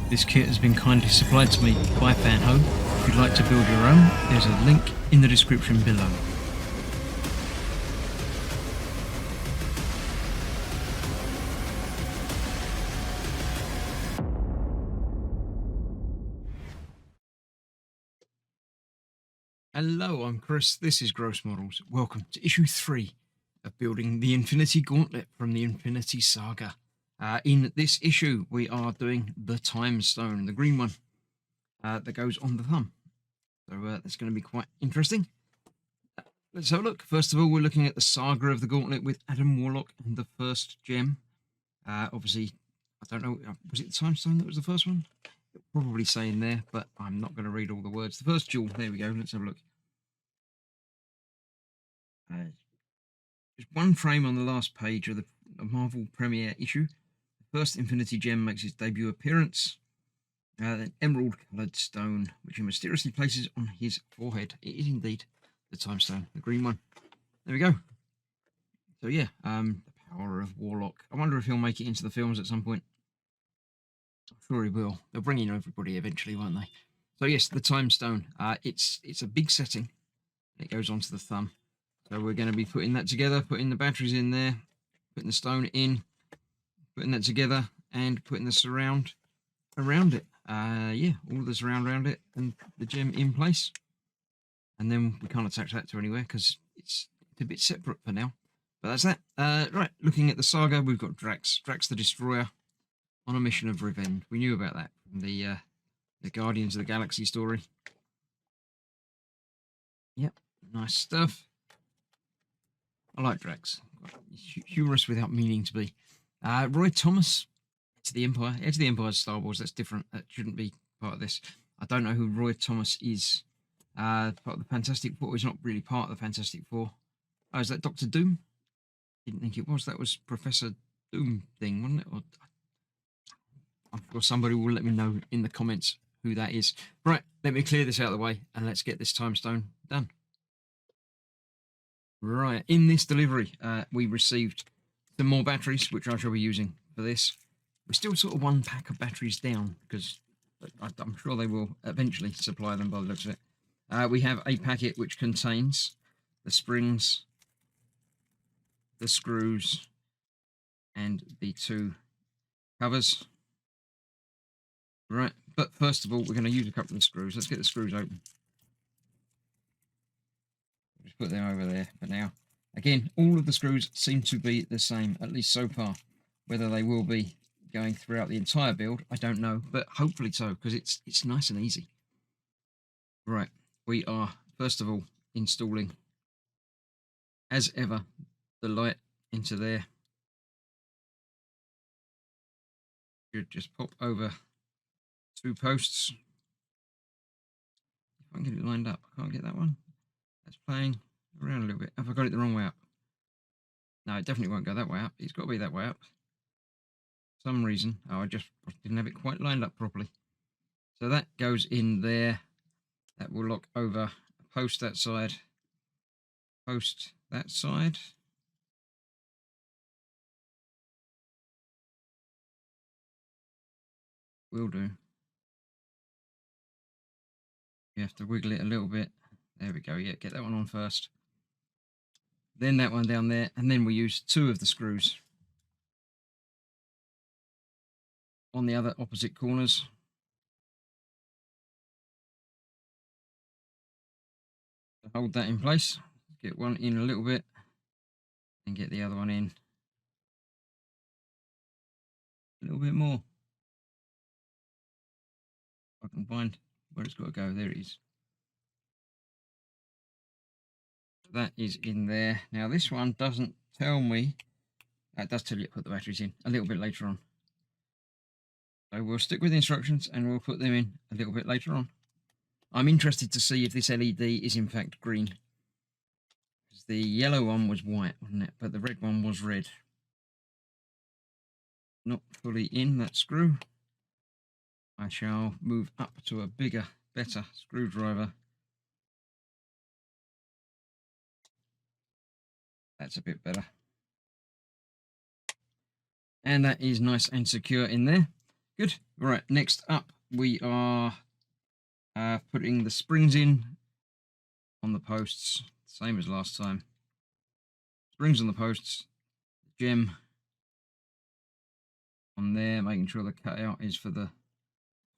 This kit has been kindly supplied to me by Fanhome. If you'd like to build your own, there's a link in the description below. Hello, I'm Chris, this is Gross Models. Welcome to issue 3 of building the Infinity Gauntlet from the Infinity Saga. In this issue, we are doing the Time Stone, the green one that goes on the thumb. So that's going to be quite interesting. Let's have a look. First of all, we're looking at the Saga of the Gauntlet with Adam Warlock and the first gem. Obviously, I don't know, was it the Time Stone that was the first one? It'll probably say in there, but I'm not going to read all the words. The first jewel, there we go, let's have a look. Just one frame on the last page of the Marvel Premiere issue. The first Infinity Gem makes its debut appearance. An emerald-coloured stone, which he mysteriously places on his forehead. It is indeed the Time Stone, the green one. There we go. So yeah, the power of Warlock. I wonder if he'll make it into the films at some point. I'm sure he will. They'll bring in everybody eventually, won't they? So yes, the Time Stone. It's a big setting. It goes onto the thumb. So we're going to be putting that together, putting the batteries in there, putting the stone in, putting that together, and putting the surround around it. Yeah, all the surround around it, and the gem in place. And then we can't attach that to anywhere because it's a bit separate for now. But that's that. Right, looking at the Saga, we've got Drax the Destroyer on a mission of revenge. We knew about that from the Guardians of the Galaxy story. Yep, nice stuff. I like Drax. Humorous without meaning to be. Roy Thomas, Edge of the Empire. Edge of the Empire is Star Wars. That's different. That shouldn't be part of this. I don't know who Roy Thomas is. Part of the Fantastic Four. He's not really part of the Fantastic Four. Oh, is that Doctor Doom? Didn't think it was. That was Professor Doom thing, wasn't it? Or, I'm sure somebody will let me know in the comments who that is. Right, let me clear this out of the way and let's get this Time Stone done. Right, in this delivery, we received some more batteries, which I shall be using for this. We're still sort of one pack of batteries down, because I'm sure they will eventually supply them by the looks of it. We have a packet which contains the springs, the screws, and the 2 covers. Right, but first of all, we're going to use a couple of screws. Let's get the screws open. Just put them over there for now. Again, all of the screws seem to be the same, at least so far. Whether they will be going throughout the entire build, I don't know, but hopefully so, because it's nice and easy. Right, we are, first of all, installing, as ever, the light into there. Should just pop over 2 posts. If I can get it lined up, I can't get that one. That's playing around a little bit. Have I got it the wrong way up? No, it definitely won't go that way up. It's got to be that way up. For some reason, I just didn't have it quite lined up properly. So that goes in there. That will lock over a post that side, post that side. Will do. You have to wiggle it a little bit. There we go. Yeah, get that one on first. Then that one down there, and then we use 2 of the screws on the other opposite corners. Hold that in place. Get one in a little bit, and get the other one in a little bit more. I can find where it's got to go. There it is. That is in there. Now this one doesn't tell me. It does tell you to put the batteries in a little bit later on. So we'll stick with the instructions and we'll put them in a little bit later on. I'm interested to see if this LED is in fact green. Because the yellow one was white, wasn't it? But the red one was red. Not fully in that screw. I shall move up to a bigger, better screwdriver. That's a bit better. And that is nice and secure in there. Good. Right, next up we are putting the springs in on the posts, same as last time. Springs on the posts, gem on there, making sure the cutout is for the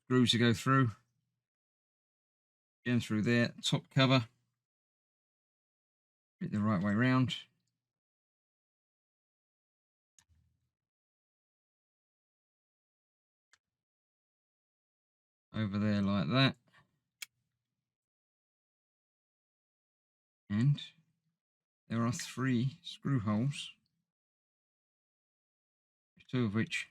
screws to go through. Gem through there, top cover, put it the right way round. Over there like that. And there are 3 screw holes, 2 of which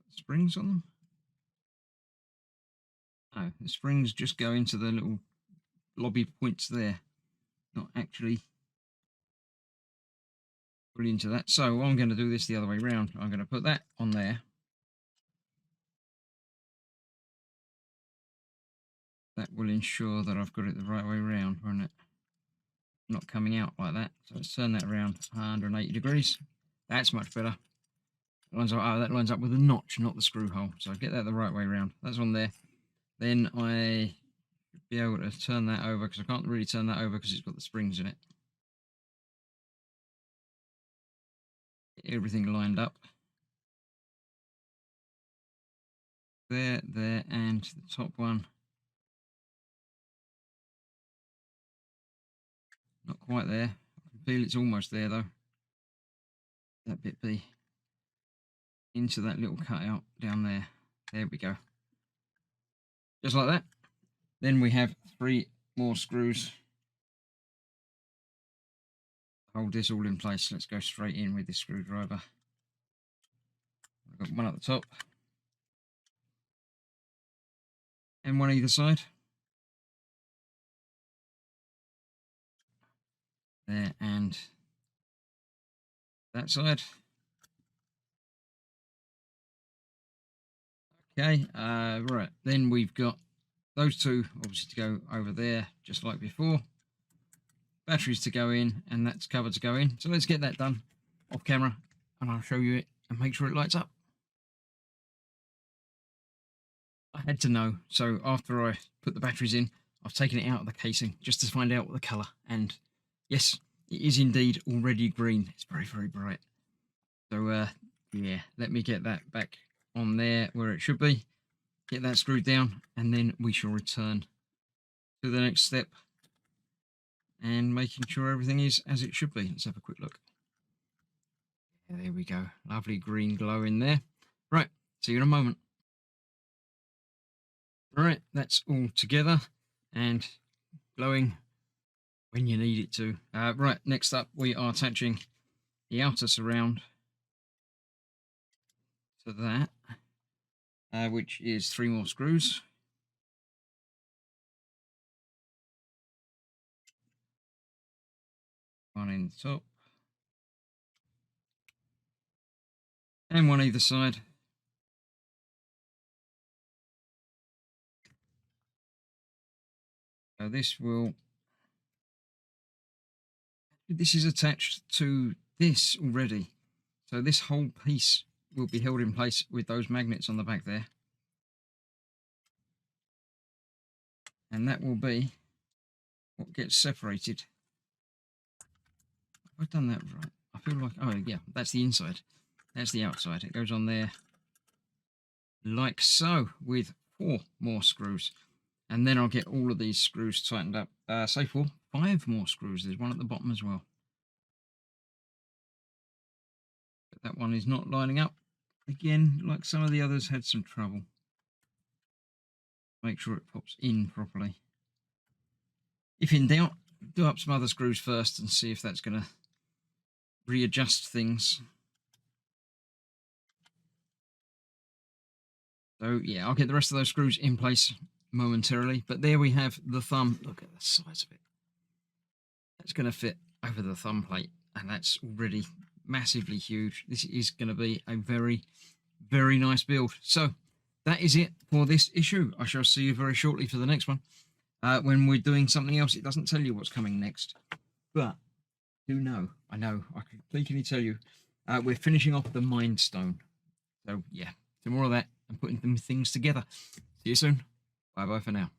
springs on them. No, the springs just go into the little lobby points there, not actually fully into that. So I'm going to do this the other way around. I'm going to put that on there. That will ensure that I've got it the right way around, won't it? Not coming out like that. So let's turn that around 180 degrees. That's much better. That lines up with the notch, not the screw hole. So get that the right way around. That's on there. Then I should be able to turn that over, because I can't really turn that over because it's got the springs in it. Get everything lined up. There, and the top one. Not quite there. I can feel it's almost there though. That bit be into that little cutout down there. There we go. Just like that. Then we have 3 more screws. Hold this all in place. Let's go straight in with this screwdriver. I've got one at the top and one either side. There and that side. Okay, right. Then we've got those 2 obviously to go over there, just like before. Batteries to go in, and that's cover to go in. So let's get that done off camera, and I'll show you it and make sure it lights up. I had to know, so after I put the batteries in, I've taken it out of the casing just to find out what the colour. And yes, it is indeed already green. It's very, very bright. So yeah, let me get that back on there where it should be. Get that screwed down, and then we shall return to the next step and making sure everything is as it should be. Let's have a quick look. Yeah, there we go. Lovely green glow in there. Right, see you in a moment. Right, that's all together and glowing when you need it to. Right, next up we are attaching the outer surround to that, which is 3 more screws. One in the top and one either side. So this is attached to this already. So this whole piece will be held in place with those magnets on the back there. And that will be what gets separated. Have I done that right? I feel like, oh yeah, that's the inside. That's the outside. It goes on there like so with 4 more screws. And then I'll get all of these screws tightened up. Say 4, 5 more screws. There's one at the bottom as well. But that one is not lining up. Again, like some of the others, had some trouble. Make sure it pops in properly. If in doubt, do up some other screws first and see if that's going to readjust things. So yeah, I'll get the rest of those screws in place momentarily. But there we have the thumb. Look at the size of it. That's going to fit over the thumb plate, and that's already massively huge. This is going to be a very, very nice build. So that is it for this issue. I shall see you very shortly for the next one. When we're doing something else, it doesn't tell you what's coming next. But I can completely tell you, we're finishing off the Mind Stone. So yeah, some more of that and putting them things together. See you soon. Bye bye for now.